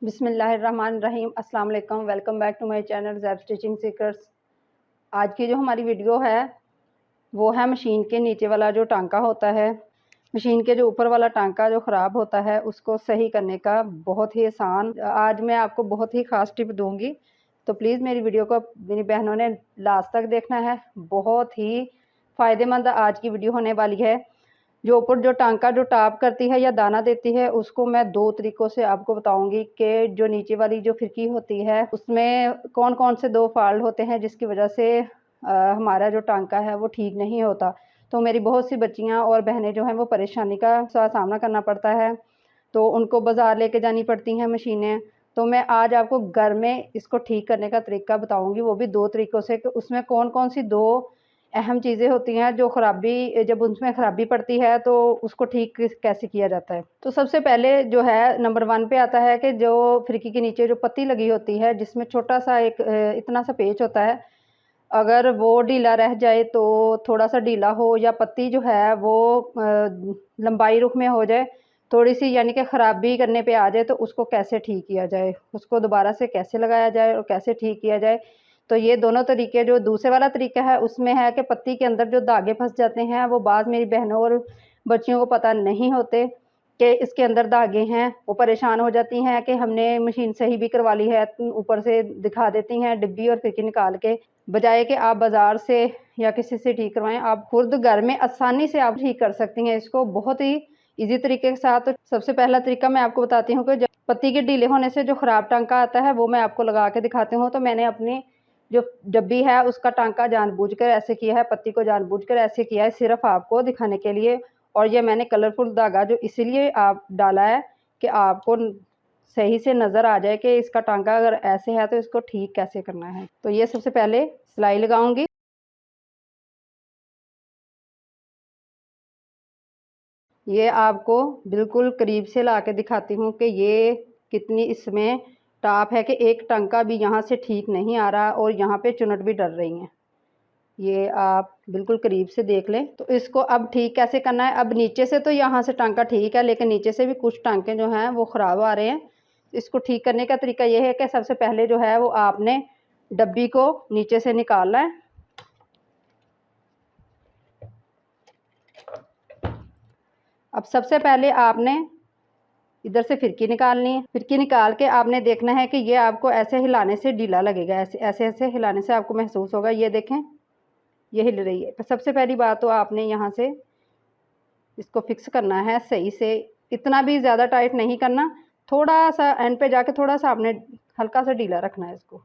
बिस्मिल्लाहिर्रहमानिर्रहीम। अस्सलाम वालेकुम। Welcome back to my channel Zaib stitching seekers. आज की जो हमारी वीडियो है वो है मशीन के नीचे वाला जो टांका होता है, मशीन के जो ऊपर वाला टांका जो ख़राब होता है उसको सही करने का बहुत ही आसान, आज मैं आपको बहुत ही ख़ास टिप दूंगी। तो प्लीज़ मेरी वीडियो को मेरी बहनों ने लास्ट तक देखना है। बहुत ही फ़ायदेमंद आज की वीडियो होने वाली है। जो ऊपर जो टांका जो टाप करती है या दाना देती है उसको मैं दो तरीक़ों से आपको बताऊंगी कि जो नीचे वाली जो फिरकी होती है उसमें कौन कौन से दो फॉल्ट होते हैं जिसकी वजह से हमारा जो टांका है वो ठीक नहीं होता। तो मेरी बहुत सी बच्चियां और बहनें जो हैं वो परेशानी का सामना करना पड़ता है, तो उनको बाज़ार लेके जानी पड़ती हैं मशीनें। तो मैं आज आपको घर में इसको ठीक करने का तरीका बताऊंगी, वो भी दो तरीक़ों से कि उसमें कौन कौन सी दो अहम चीज़ें होती हैं जो ख़राबी, जब उसमें ख़राबी पड़ती है तो उसको ठीक कैसे किया जाता है। तो सबसे पहले जो है नंबर 1 पे आता है कि जो फिरकी के नीचे जो पत्ती लगी होती है जिसमें छोटा सा एक इतना सा पेच होता है, अगर वो ढीला रह जाए तो थोड़ा सा ढीला हो या पत्ती जो है वो लंबाई रुख में हो जाए थोड़ी सी, यानी कि ख़राबी करने पे आ जाए, तो उसको कैसे ठीक किया जाए, उसको दोबारा से कैसे लगाया जाए और कैसे ठीक किया जाए। तो ये दोनों तरीके, जो दूसरे वाला तरीका है उसमें है कि पत्ती के अंदर जो धागे फंस जाते हैं, वो बाज़ मेरी बहनों और बच्चियों को पता नहीं होते कि इसके अंदर धागे हैं। वो परेशान हो जाती हैं कि हमने मशीन सही भी करवा ली है, ऊपर से दिखा देती हैं डिब्बी और फिरकी निकाल के, बजाय कि आप बाज़ार से या किसी से ठीक करवाएं। आप खुद घर में आसानी से आप ठीक कर सकती हैं इसको बहुत ही ईजी तरीके के साथ। तो सबसे पहला तरीका मैं आपको बताती हूँ कि जब पत्ती के ढीले होने से जो ख़राब टांका आता है वो मैं आपको लगा के दिखाती हूँ। तो मैंने अपनी जो डब्बी है उसका टांका जानबूझकर ऐसे किया है, पत्ती को जानबूझकर ऐसे किया है सिर्फ़ आपको दिखाने के लिए। और ये मैंने कलरफुल धागा जो इसीलिए आप डाला है कि आपको सही से नज़र आ जाए कि इसका टांका अगर ऐसे है तो इसको ठीक कैसे करना है। तो ये सबसे पहले सिलाई लगाऊंगी। ये आपको बिल्कुल करीब से ला के दिखाती हूँ कि ये कितनी इसमें टाप है कि एक टांका भी यहाँ से ठीक नहीं आ रहा और यहाँ पे चुनट भी डल रही हैं। ये आप बिल्कुल करीब से देख लें। तो इसको अब ठीक कैसे करना है। अब नीचे से तो यहाँ से टांका ठीक है, लेकिन नीचे से भी कुछ टांके जो हैं वो ख़राब आ रहे हैं। इसको ठीक करने का तरीका ये है कि सबसे पहले जो है वो आपने डब्बी को नीचे से निकालना है। अब सबसे पहले आपने इधर से फिरकी निकालनी है। फिरकी निकाल के आपने देखना है कि ये आपको ऐसे हिलाने से ढीला लगेगा, ऐसे ऐसे ऐसे हिलाने से आपको महसूस होगा। ये देखें ये हिल रही है। तो सबसे पहली बात तो आपने यहाँ से इसको फिक्स करना है सही से, इतना भी ज़्यादा टाइट नहीं करना, थोड़ा सा एंड पे जाके थोड़ा सा आपने हल्का सा ढीला रखना है इसको।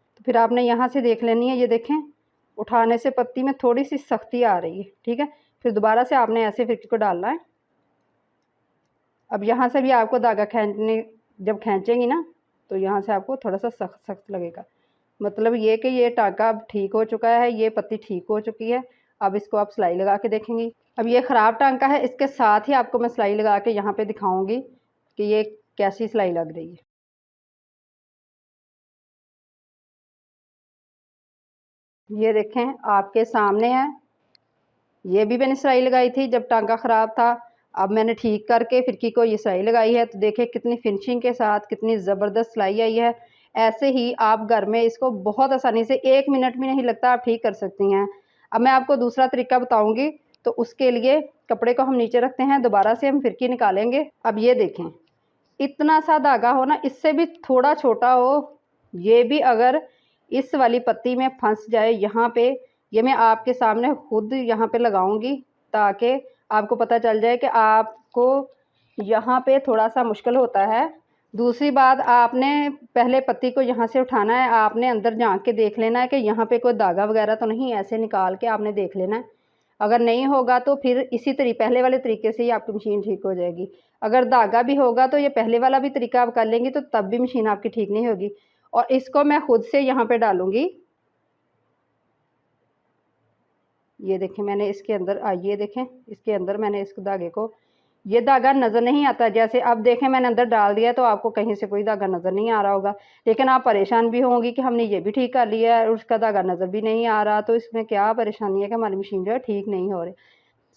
तो फिर आपने यहाँ से देख लेनी है, ये देखें उठाने से पत्ती में थोड़ी सी सख्ती आ रही है, ठीक है। फिर दोबारा से आपने ऐसे फिरकी को डालना है। अब यहाँ से भी आपको धागा खींचने, जब खींचेंगी ना तो यहाँ से आपको थोड़ा सा सख्त सख्त लगेगा। मतलब ये कि ये टांका अब ठीक हो चुका है, ये पत्ती ठीक हो चुकी है। अब इसको आप सिलाई लगा के देखेंगी। अब ये ख़राब टांका है, इसके साथ ही आपको मैं सिलाई लगा के यहाँ पे दिखाऊंगी कि ये कैसी सिलाई लग रही है। ये देखें आपके सामने है, ये भी मैंने सिलाई लगाई थी जब टांका ख़राब था। अब मैंने ठीक करके फिरकी को ये सिलाई लगाई है, तो देखिए कितनी फिनिशिंग के साथ कितनी ज़बरदस्त सिलाई आई है। ऐसे ही आप घर में इसको बहुत आसानी से 1 मिनट भी नहीं लगता आप ठीक कर सकती हैं। अब मैं आपको दूसरा तरीका बताऊंगी। तो उसके लिए कपड़े को हम नीचे रखते हैं, दोबारा से हम फिरकी निकालेंगे। अब ये देखें इतना सा धागा हो ना, इससे भी थोड़ा छोटा हो, ये भी अगर इस वाली पत्ती में फंस जाए यहाँ पे, ये मैं आपके सामने खुद यहाँ पे लगाऊंगी ताकि आपको पता चल जाए कि आपको यहाँ पे थोड़ा सा मुश्किल होता है। दूसरी बात, आपने पहले पत्ती को यहाँ से उठाना है, आपने अंदर झांक के देख लेना है कि यहाँ पे कोई धागा वगैरह तो नहीं, ऐसे निकाल के आपने देख लेना है। अगर नहीं होगा तो फिर इसी पहले वाले तरीके से ही आपकी मशीन ठीक हो जाएगी। अगर धागा भी होगा तो ये पहले वाला भी तरीका आप कर लेंगी तो तब भी मशीन आपकी ठीक नहीं होगी। और इसको मैं खुद से यहाँ पे डालूंगी। ये देखें मैंने इसके अंदर ये देखें इसके अंदर मैंने इस धागे को ये धागा नज़र नहीं आता। जैसे अब देखें मैंने अंदर डाल दिया तो आपको कहीं से कोई धागा नज़र नहीं आ रहा होगा, लेकिन आप परेशान भी होंगी कि हमने ये भी ठीक कर लिया है और उसका धागा नज़र भी नहीं आ रहा। तो इसमें क्या परेशानी है कि हमारी मशीन जो है ठीक नहीं हो रही।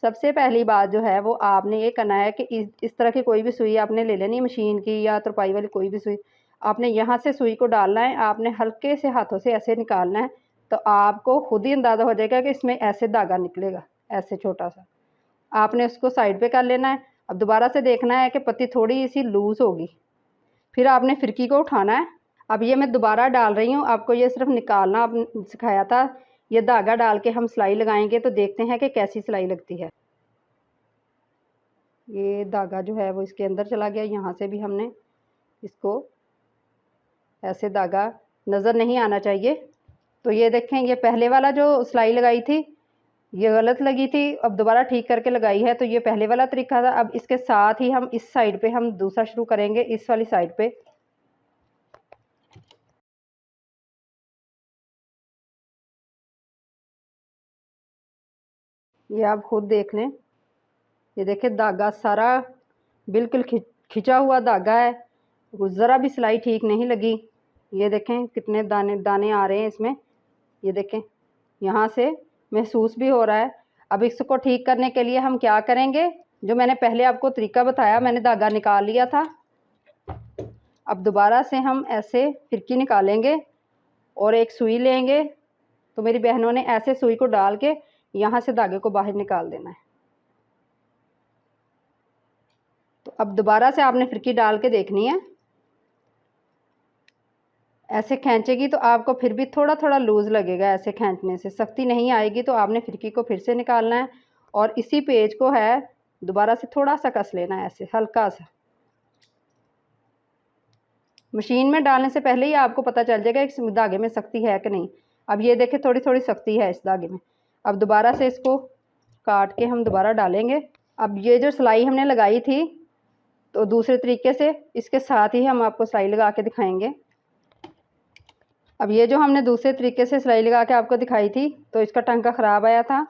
सबसे पहली बात जो है वो आपने ये करना है कि इस तरह की कोई भी सुई आपने ले लेनी है मशीन की या तुरपाई वाली कोई भी सुई। आपने यहाँ से सुई को डालना है, आपने हल्के से हाथों से ऐसे निकालना है, तो आपको खुद ही अंदाज़ा हो जाएगा कि इसमें ऐसे धागा निकलेगा, ऐसे छोटा-सा। आपने उसको साइड पे कर लेना है। अब दोबारा से देखना है कि पत्ती थोड़ी-सी लूज़ होगी। फिर आपने फिरकी को उठाना है। अब ये मैं दोबारा डाल रही हूँ, आपको ये सिर्फ़ निकालना सिखाया था। ये धागा डाल के हम सिलाई लगाएँगे तो देखते हैं कि कैसी सिलाई लगती है। ये धागा जो है वो इसके अंदर चला गया, यहाँ से भी हमने इसको ऐसे धागा नज़र नहीं आना चाहिए। तो ये देखें, ये पहले वाला जो सिलाई लगाई थी ये गलत लगी थी, अब दोबारा ठीक करके लगाई है। तो ये पहले वाला तरीका था। अब इसके साथ ही हम इस साइड पे हम दूसरा शुरू करेंगे, इस वाली साइड पे। ये आप खुद देख लें, ये देखिए धागा सारा बिल्कुल खिंचा हुआ धागा है, ज़रा भी सिलाई ठीक नहीं लगी। ये देखें कितने दाने दाने आ रहे हैं इसमें, ये देखें यहाँ से महसूस भी हो रहा है। अब इसको ठीक करने के लिए हम क्या करेंगे, जो मैंने पहले आपको तरीका बताया, मैंने धागा निकाल लिया था। अब दोबारा से हम ऐसे फिरकी निकालेंगे और एक सुई लेंगे। तो मेरी बहनों ने ऐसे सुई को डाल के यहाँ से धागे को बाहर निकाल देना है। तो अब दोबारा से आपने फिरकी डाल के देखनी है। ऐसे खींचेगी तो आपको फिर भी थोड़ा थोड़ा लूज़ लगेगा, ऐसे खींचने से सख्ती नहीं आएगी। तो आपने फिरकी को फिर से निकालना है और इसी पेज को है दोबारा से थोड़ा सा कस लेना है, ऐसे हल्का सा। मशीन में डालने से पहले ही आपको पता चल जाएगा इस धागे में सख्ती है कि नहीं। अब ये देखें थोड़ी थोड़ी सख्ती है इस धागे में। अब दोबारा से इसको काट के हम दोबारा डालेंगे। अब ये जो सिलाई हमने लगाई थी तो दूसरे तरीके से इसके साथ ही हम आपको सिलाई लगा के दिखाएंगे। अब ये जो हमने दूसरे तरीके से सिलाई लगा के आपको दिखाई थी तो इसका टांका ख़राब आया था,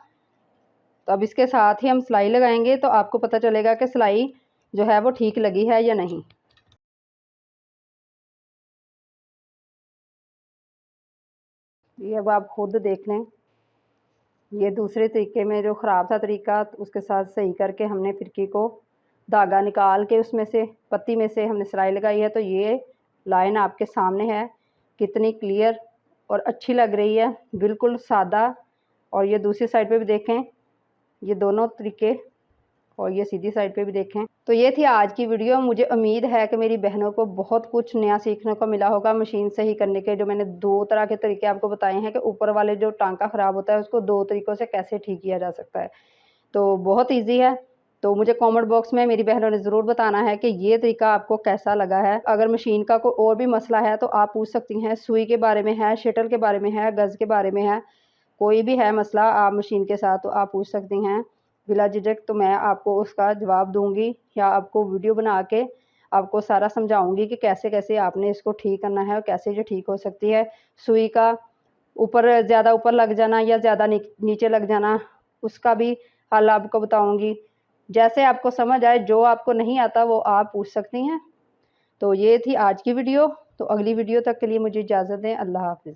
तो अब इसके साथ ही हम सिलाई लगाएंगे तो आपको पता चलेगा कि सिलाई जो है वो ठीक लगी है या नहीं। ये अब आप खुद देख लें, ये दूसरे तरीके में जो ख़राब था तरीका उसके साथ सही करके हमने फिरकी को धागा निकाल के उसमें से पत्ती में से हमने सिलाई लगाई है। तो ये लाइन आपके सामने है, कितनी क्लियर और अच्छी लग रही है, बिल्कुल सादा। और ये दूसरी साइड पे भी देखें, ये दोनों तरीके, और ये सीधी साइड पे भी देखें। तो ये थी आज की वीडियो। मुझे उम्मीद है कि मेरी बहनों को बहुत कुछ नया सीखने को मिला होगा मशीन सही करने के। जो मैंने 2 तरह के तरीके आपको बताए हैं कि ऊपर वाले जो टांका ख़राब होता है उसको 2 तरीक़ों से कैसे ठीक किया जा सकता है, तो बहुत ईज़ी है। तो मुझे कमेंट बॉक्स में मेरी बहनों ने ज़रूर बताना है कि ये तरीका आपको कैसा लगा है। अगर मशीन का कोई और भी मसला है तो आप पूछ सकती हैं, सुई के बारे में है, शटल के बारे में है, गज़ के बारे में है, कोई भी है मसला आप मशीन के साथ तो आप पूछ सकती हैं बिला झिझक। तो मैं आपको उसका जवाब दूँगी या आपको वीडियो बना के आपको सारा समझाऊँगी कि कैसे-कैसे आपने इसको ठीक करना है और कैसे ये ठीक हो सकती है। सुई का ऊपर ज़्यादा ऊपर लग जाना या ज़्यादा नीचे लग जाना, उसका भी हल आपको बताऊँगी। जैसे आपको समझ आए, जो आपको नहीं आता वो आप पूछ सकती हैं। तो ये थी आज की वीडियो। तो अगली वीडियो तक के लिए मुझे इजाज़त दें। अल्लाह हाफ़िज़।